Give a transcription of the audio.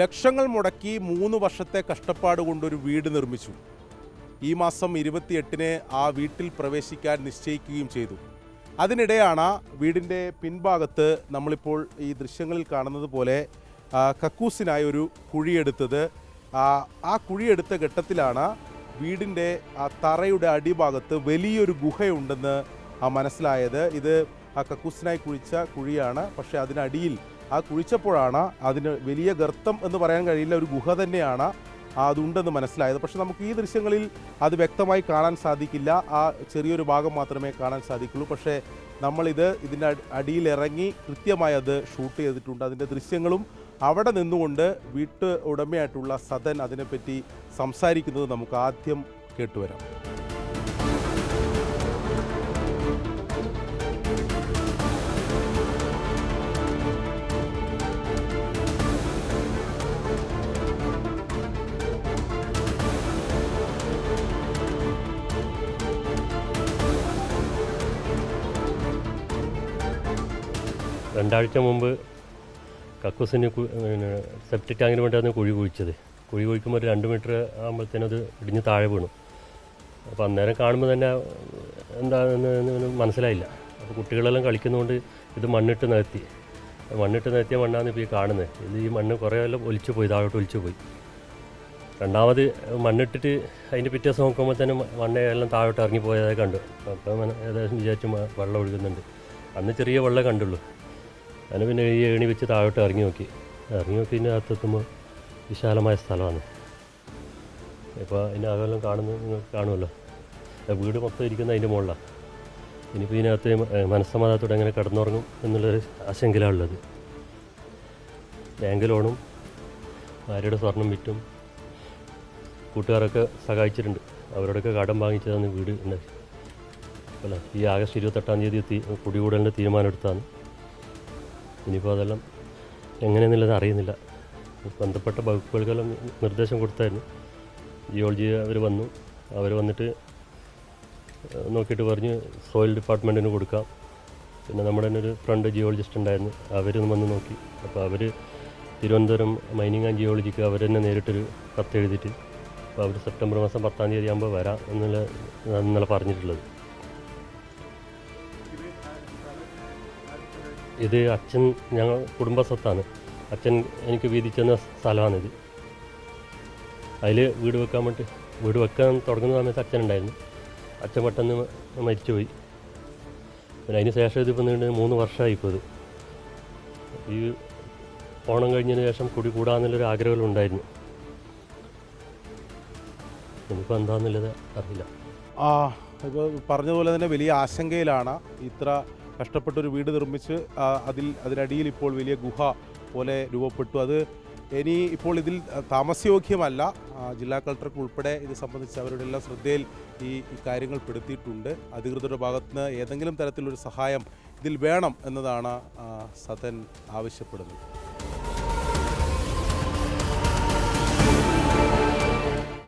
ലക്ഷങ്ങൾ മുടക്കി 3 വർഷത്തെ കഷ്ടപ്പാട് കൊണ്ടൊരു വീട് നിർമ്മിച്ചു. ഈ മാസം 28-ന് ആ വീട്ടിൽ പ്രവേശിക്കാൻ നിശ്ചയിക്കുകയും ചെയ്തു. അതിനിടെയാണ് വീടിൻ്റെ പിൻഭാഗത്ത് നമ്മളിപ്പോൾ ഈ ദൃശ്യങ്ങളിൽ കാണുന്നത് പോലെ കക്കൂസിനായി ഒരു കുഴിയെടുത്തത്. ആ കുഴിയെടുത്ത ഘട്ടത്തിലാണ് വീടിൻ്റെ തറയുടെ അടിഭാഗത്ത് വലിയൊരു ഗുഹയുണ്ടെന്ന് മനസ്സിലായത്. ഇത് ആ കക്കൂസിനായി കുഴിച്ച കുഴിയാണ്. പക്ഷേ അതിനടിയിൽ കുഴിച്ചപ്പോഴാണ് അതിന് വലിയ ഗർത്തം എന്ന് പറയാൻ കഴിയില്ല, ഒരു ഗുഹ തന്നെയാണ് അതുണ്ടെന്ന് മനസ്സിലായത്. പക്ഷെ നമുക്ക് ഈ ദൃശ്യങ്ങളിൽ അത് വ്യക്തമായി കാണാൻ സാധിക്കില്ല. ആ ചെറിയൊരു ഭാഗം മാത്രമേ കാണാൻ സാധിക്കുള്ളൂ. പക്ഷേ ഇതിൻ്റെ അടിയിലിറങ്ങി കൃത്യമായി അത് ഷൂട്ട് ചെയ്തിട്ടുണ്ട്. അതിൻ്റെ ദൃശ്യങ്ങളും അവിടെ നിന്നുകൊണ്ട് വീട്ട് ഉടമയായിട്ടുള്ള സദൻ അതിനെപ്പറ്റി സംസാരിക്കുന്നത് നമുക്ക് ആദ്യം കേട്ടുവരാം. രണ്ടാഴ്ച മുമ്പ് കക്കൂസിന് സെപ്റ്റിക് ടാങ്കിന് വേണ്ടിയാണ് കുഴി കുഴിച്ചത്. കുഴി കുഴിക്കുമ്പോൾ ഒരു 2 മീറ്റർ ആകുമ്പോഴത്തേനും അത് ഇടിഞ്ഞ് താഴെ വീണു. അപ്പോൾ അന്നേരം കാണുമ്പോൾ തന്നെ എന്താണെന്ന് മനസ്സിലായില്ല. അപ്പോൾ കുട്ടികളെല്ലാം കളിക്കുന്നതുകൊണ്ട് ഇത് മണ്ണിട്ട് നികത്തിയ മണ്ണാണ് ഇപ്പോൾ ഈ കാണുന്നത്. ഈ മണ്ണ് കുറേ എല്ലാം താഴോട്ട് ഒലിച്ചു പോയി. രണ്ടാമത് മണ്ണിട്ടിട്ട് അതിൻ്റെ പിറ്റേ ദിവസം നോക്കുമ്പോൾ തന്നെ മണ്ണെല്ലാം താഴോട്ട് ഇറങ്ങിപ്പോയതായി കണ്ടു. അപ്പോൾ ഏകദേശം വിചാരിച്ച് വെള്ളം ഒഴുകുന്നുണ്ട്. അന്ന് ചെറിയ വെള്ളം കണ്ടുള്ളൂ. അതിന് പിന്നെ ഈ ഏണി വെച്ച് താഴോട്ട് ഇറങ്ങി നോക്കി ഇതിൻ്റെ അകത്തെത്തുമ്പോൾ വിശാലമായ സ്ഥലമാണ്. ഇപ്പോൾ അതിൻ്റെ അകലെല്ലാം നിങ്ങൾക്ക് കാണുമല്ലോ. വീട് മൊത്തം ഇരിക്കുന്ന അതിൻ്റെ മുകളിലാണ്. ഇനിയിപ്പോൾ ഇതിനകത്ത് മനസ്സമാധാനത്തോടെ എങ്ങനെ കിടന്നുറങ്ങും എന്നുള്ളൊരു ആശങ്കയിലാണുള്ളത്. ബാങ്ക് ലോണും ഭാര്യയുടെ സ്വർണം വിറ്റും കൂട്ടുകാരൊക്കെ സഹായിച്ചിട്ടുണ്ട്. അവരോടൊക്കെ കടം വാങ്ങിച്ചതാണ് വീട് ഉണ്ടായി. അല്ല, ഈ ആഗസ്റ്റ് 28-ാം തീയതി കുടികൂടലിൻ്റെ തീരുമാനം എടുത്താണ്. ഇനിയിപ്പോൾ അതെല്ലാം എങ്ങനെയെന്നുള്ളത് അറിയുന്നില്ല. ബന്ധപ്പെട്ട വകുപ്പുകൾക്കെല്ലാം നിർദ്ദേശം കൊടുത്തായിരുന്നു. ജിയോളജി അവർ വന്നിട്ട് നോക്കിയിട്ട് പറഞ്ഞ് സോയിൽ ഡിപ്പാർട്ട്മെൻറ്റിന് കൊടുക്കാം. പിന്നെ നമ്മുടെ തന്നെ ഒരു ഫ്രണ്ട് ജിയോളജിസ്റ്റ് ഉണ്ടായിരുന്നു, അവരും വന്ന് നോക്കി. അപ്പോൾ അവർ തിരുവനന്തപുരം മൈനിങ് ആൻഡ് ജിയോളജിക്ക് അവർ തന്നെ നേരിട്ടൊരു കത്ത് എഴുതിയിട്ട് അപ്പോൾ അവർ സെപ്റ്റംബർ മാസം 10-ാം തീയതി ആകുമ്പോൾ വരാം എന്നല്ല പറഞ്ഞിട്ടുള്ളത്. ഇത് അച്ഛൻ ഞങ്ങൾ കുടുംബ സ്വത്താണ്. അച്ഛൻ എനിക്ക് വീതിച്ചെന്ന സ്ഥലമാണിത്. അതിൽ വീട് വെക്കാൻ തുടങ്ങുന്ന സമയത്ത് അച്ഛനുണ്ടായിരുന്നു. അച്ഛൻ പെട്ടെന്ന് മരിച്ചുപോയി. പിന്നെ അതിന് ശേഷം ഇതിപ്പോൾ നീണ്ട് 3 വർഷമായി. ഇപ്പോൾ ഇത് ഈ ഓണം കഴിഞ്ഞതിന് ശേഷം കുടി കൂടാന്നുള്ളൊരു ആഗ്രഹങ്ങളുണ്ടായിരുന്നു. ഇനിയിപ്പോൾ എന്താണെന്നുള്ളത് അറിയില്ല. ഇപ്പോൾ പറഞ്ഞതുപോലെ തന്നെ വലിയ ആശങ്കയിലാണ്. ഇത്ര കഷ്ടപ്പെട്ടൊരു വീട് നിർമ്മിച്ച് അതിനടിയിൽ ഇപ്പോൾ വലിയ ഗുഹ പോലെ രൂപപ്പെട്ടു. അത് ഇനി ഇപ്പോൾ ഇതിൽ താമസയോഗ്യമല്ല. ജില്ലാ കളക്ടർക്ക് ഉൾപ്പെടെ ഇത് സംബന്ധിച്ച് അവരുടെ എല്ലാം ശ്രദ്ധയിൽ ഈ കാര്യങ്ങൾ പെടുത്തിയിട്ടുണ്ട്. അധികൃതരുടെ ഭാഗത്തുനിന്ന് ഏതെങ്കിലും തരത്തിലൊരു സഹായം ഇതിൽ വേണം എന്നതാണ് സദൻ ആവശ്യപ്പെടുന്നത്.